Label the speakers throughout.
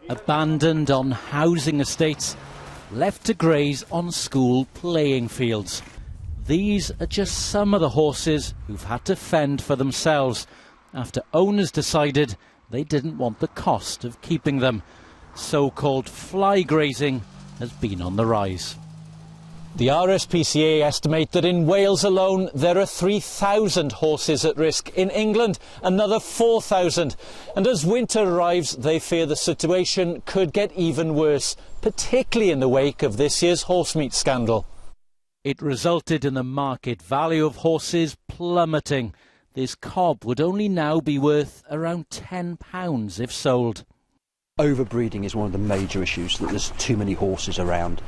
Speaker 1: abandoned on housing estates, left to graze on school playing fields. These are just some of the horses who've had to fend for themselves after owners decided they didn't want the cost of keeping them. So-called fly grazing has been on the rise. The RSPCA estimate that in Wales alone there are 3,000 horses at risk. In England, another 4,000. And as winter arrives, they fear the situation could get even worse, particularly in the wake of this year's horse meat scandal. It resulted in the market value of horses plummeting. This cob would only now be worth around £10 if sold.
Speaker 2: Overbreeding is one of the major issues, that there's too many horses around.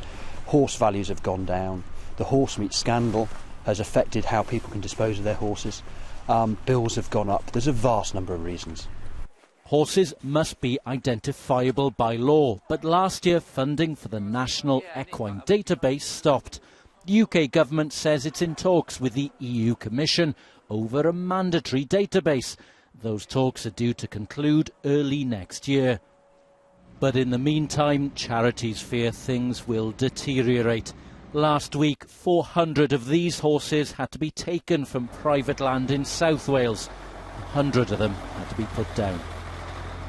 Speaker 2: Horse values have gone down. The horse meat scandal has affected how people can dispose of their horses. Bills have gone up. There's a vast number of reasons.
Speaker 1: Horses must be identifiable by law, but last year funding for the National Equine Database stopped. The UK government says it's in talks with the EU Commission over a mandatory database. Those talks are due to conclude early next year. But in the meantime, charities fear things will deteriorate. Last week, 400 of these horses had to be taken from private land in South Wales. 100 of them had to be put down.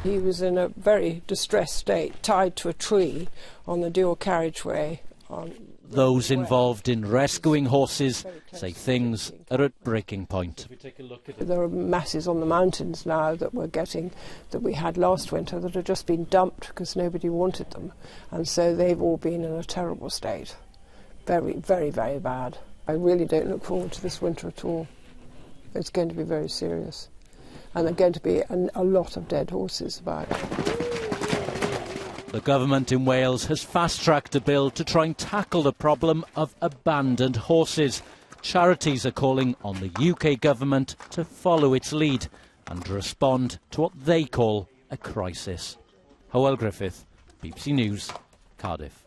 Speaker 3: He was in a very distressed state, tied to a tree on the dual carriageway.
Speaker 1: Those involved in rescuing horses say things are at breaking point.
Speaker 3: There are masses on the mountains now that we're getting, that we had last winter, that have just been dumped because nobody wanted them. And so they've all been in a terrible state. Very, very, very bad. I really don't look forward to this winter at all. It's going to be very serious. And there are going to be a lot of dead horses about.
Speaker 1: The government in Wales has fast-tracked a bill to try and tackle the problem of abandoned horses. Charities are calling on the UK government to follow its lead and respond to what they call a crisis. Hywel Griffith, BBC News, Cardiff.